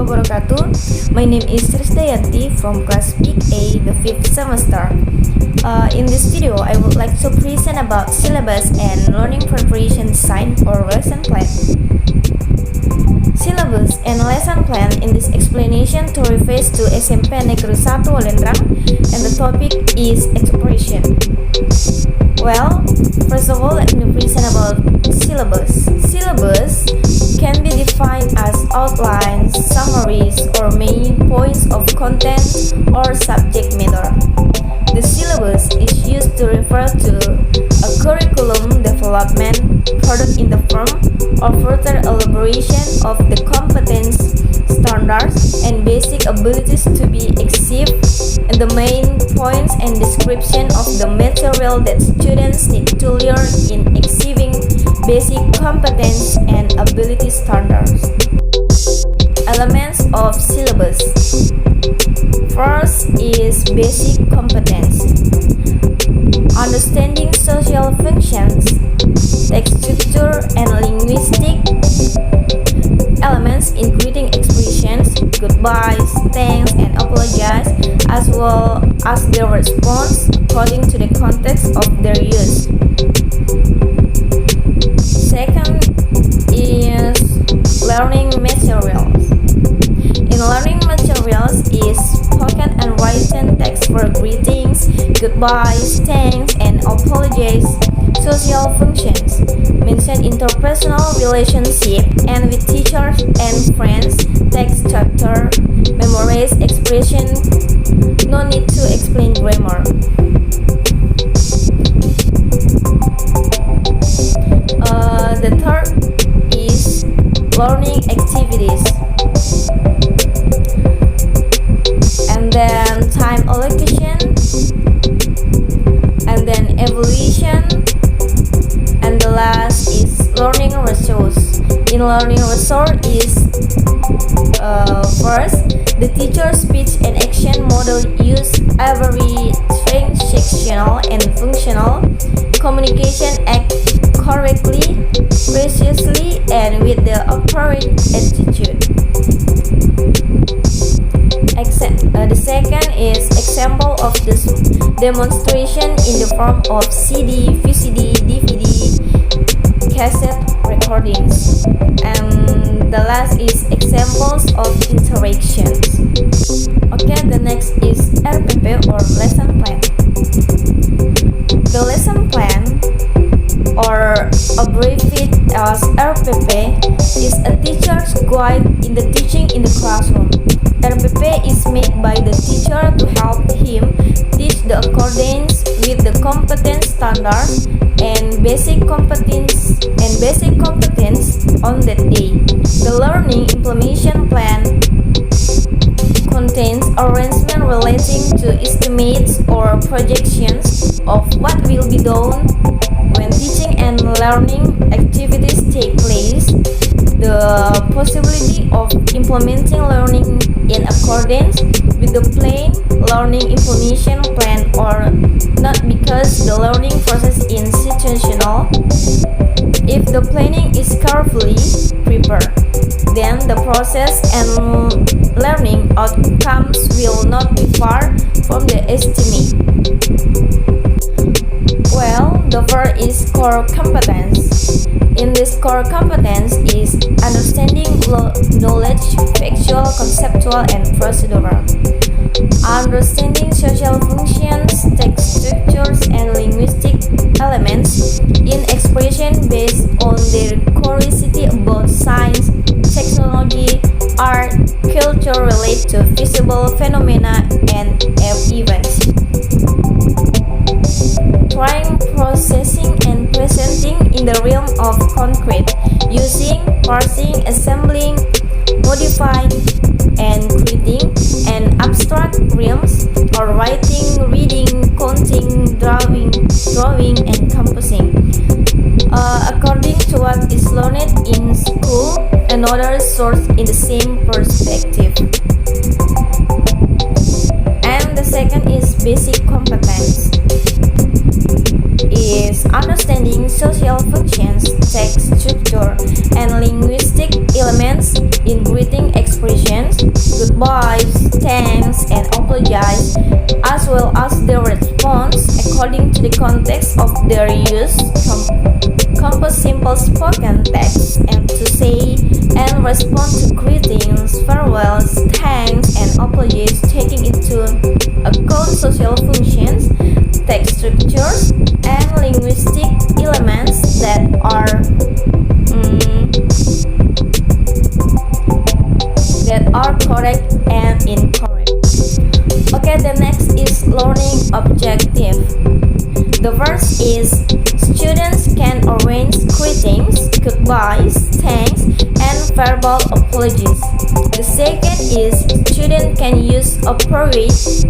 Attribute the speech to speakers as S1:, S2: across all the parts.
S1: wabarakatuh. My name is Trisdayanti from class Big A, the 5th semester. In this video, I would like to present about syllabus and learning preparation design or lesson plan. Syllabus and lesson plan in this explanation to refers to SMP Negeri 1 Walendrang, and the topic is expression. Well, first of all, let me present about syllabus. Syllabus can be defined as outlines, summaries, or main points of content or subject matter. The syllabus is used to refer to a curriculum development product in the form or further elaboration of the competence, standards, and basic abilities to be achieved, and the main points and description of the material that students need to learn in achieving basic competence and ability standards. Elements of syllabus. First is basic competence. Understanding social functions, text structure, and linguistic elements including expressions, goodbyes, thanks, and apologize, as well as their response according to the context of their use. Second is learning materials. In learning materials is spoken and written text for greetings, goodbyes, thanks, and apologies. Social functions mention interpersonal relationship and with teachers and friends, text structure, memorize expression, no need to explain grammar. The third is learning activities. And then time allocation, and then evaluation, and the last is learning resource. In learning resource is first, the teacher's speech and action model use every transactional and functional communication act correctly, preciously, and with the appropriate attitude. The second is example of this demonstration in the form of CD, VCD, DVD, cassette recordings. And the last is examples of interactions. Okay, the next is RPP or lesson plan. The lesson plan, or abbreviated as RPP, is a teacher's guide in the teaching in the classroom. RPP is made by the teacher to help him teach the accordance with the competence standard and basic competence on that day. The learning implementation plan contains arrangement relating to estimates or projections of what will be done when teaching and learning activities take place, the possibility of implementing learning in accordance with the plain learning implementation plan or not, because the learning process is situational. If the planning is carefully prepared, then the process and learning outcomes will not be far from the estimate. Well, the first is core competence. In this core competence is understanding knowledge, factual, conceptual, and procedural. Understanding social functions, text structures, and linguistic elements in expression based on their curiosity about science, technology, art, culture relate to visible phenomena and events. Trying, processing, and presenting in the realm of concrete, using, parsing, assembling, modifying, and creating, and abstract realms, or writing, reading, counting, drawing, and composing. According to what is learned in school, another source in the same perspective. And the second is basic competence. is understanding social functions, text structure, and linguistic elements in greeting expressions, goodbyes, thanks, and apologize, as well as their response according to the context of their use. Compose simple spoken text and to say and respond to greetings, farewells, thanks, and apologies, taking into account social functions, text structures, and linguistic elements that are correct and incorrect. Okay, the next is learning objective. The first is students can arrange greetings, goodbyes, thanks, and verbal apologies. The second is students can use appropriate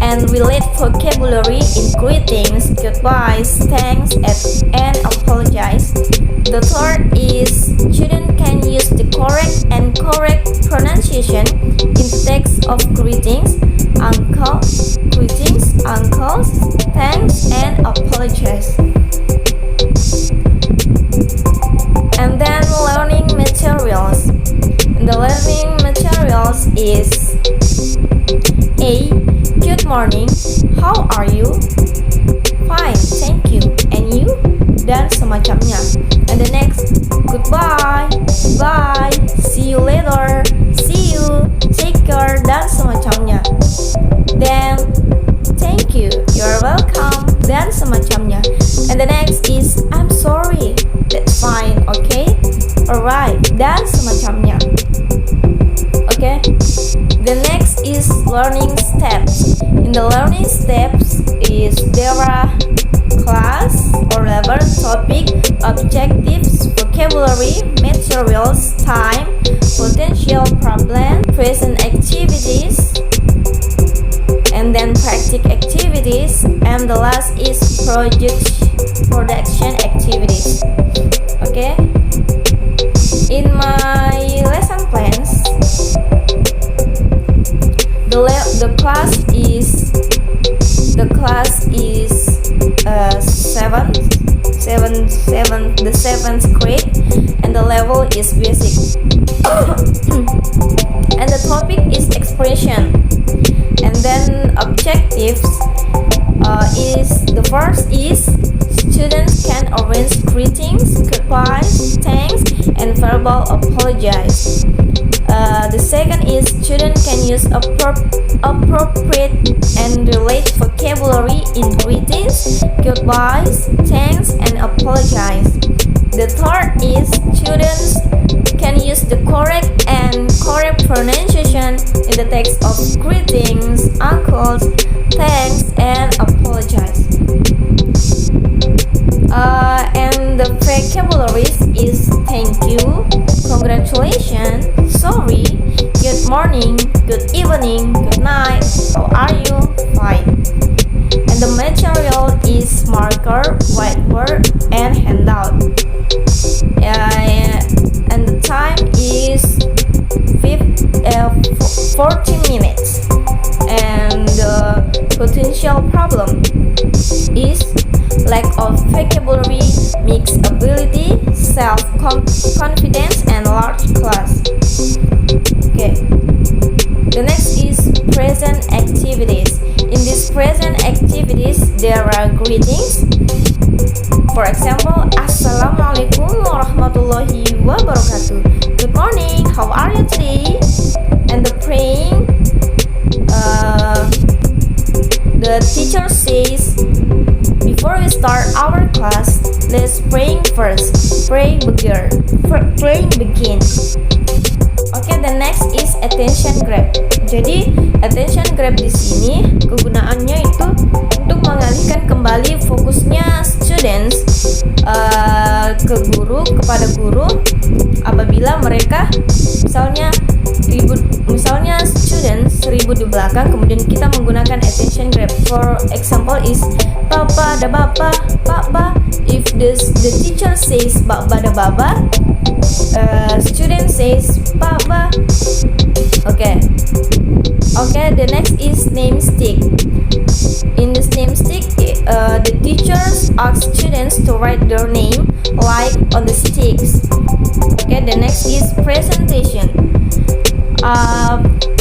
S1: and relate vocabulary in greetings, goodbyes, thanks, and apologize. The third is students can use the correct and correct pronunciation in text of greetings, uncles, thanks, and apologize. And then learning materials. The learning materials is A. Good morning, how are you? Fine, thank you. And you? Dan semacamnya. And the next, goodbye, bye, see you later, see you, take care, dan semacamnya. Then, thank you, you're welcome, dan semacamnya. And the next is, I'm sorry, that's fine, okay? Alright, dan semacamnya. Okay? The next is learning steps. In the learning steps is there are class or level, topic, objectives, vocabulary, materials, time, potential problem, present activities, and then practice activities, and the last is production activities. Okay? In my lesson plans, the class is the seventh grade, and the level is basic. And the topic is expression. And then objectives is the first is students can arrange greetings, goodbyes, thanks, and verbal apologize. The second is students can use appropriate and relate vocabulary in greetings, goodbyes, thanks, and apologize. The third is students can use the correct and correct pronunciation in the text of greetings, uncles, thanks, and apologize. And the vocabularies is thank you, congratulations, sorry, good morning, good evening, good night, how are you, fine. And the material is marker, whiteboard, and handout. And the time is 40 minutes. And the potential problem is lack of vocabulary, mixed ability, self-confidence, and large class. Okay. The next is present activities. In these present activities, there are greetings. For example, Assalamualaikum warahmatullahi wabarakatuh. Good morning, how are you today? And the praying, the teacher says, before we start our class, let's pray first. Praying begin. Okay, the next is attention grab. Jadi, attention grab di sini kegunaannya itu untuk mengalihkan kembali fokusnya students kepada guru apabila mereka misalnya students 1000 di belakang, kemudian kita menggunakan attention grab. For example is Baba da baba, baba. If the teacher says baba da baba, student says baba. Okay, the next is name stick. In this name stick, the teachers ask students to write their name like on the sticks. Okay, the next is presentation.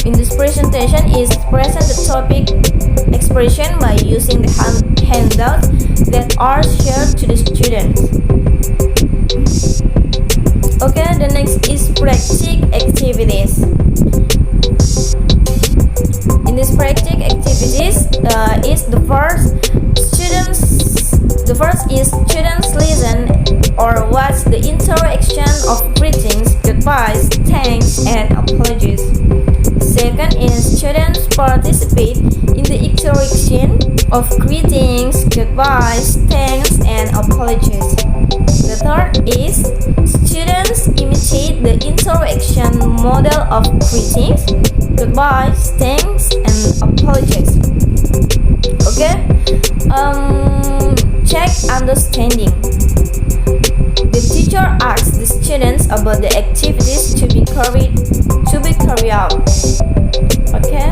S1: In this presentation is present the topic expression by using the handouts that are shared to the students. Okay, the next is practice activities. In this practice activities is the first is students listen or watch the interaction of greetings, goodbyes, thanks, and apologies. Second is students participate in the interaction of greetings, goodbyes, thanks, and apologies. The third is students imitate the interaction model of greetings, goodbyes, thanks, and apologies. Okay, check understanding. The teacher asks the students about the activities to be carried out. Okay,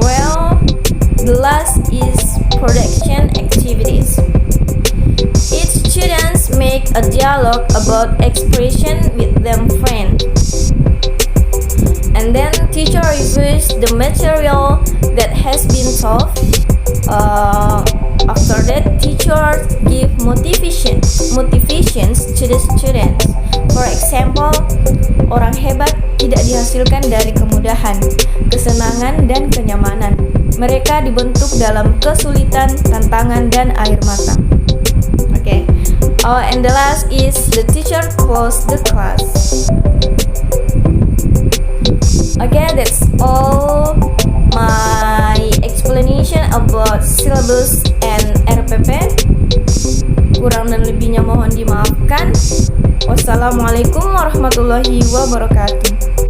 S1: well, the last is production activities. Each students make a dialogue about expression with them friends. And then teacher reviews the material that has been taught. After that, teachers give motivations to the students. For example, orang hebat tidak dihasilkan dari kemudahan, kesenangan, dan kenyamanan. Mereka dibentuk dalam kesulitan, tantangan, dan air mata. Okay. And the last is the teacher close the class. Okay, that's all my explanation about syllabus and RPP. Kurang dan lebihnya mohon dimaafkan. Wassalamualaikum warahmatullahi wabarakatuh.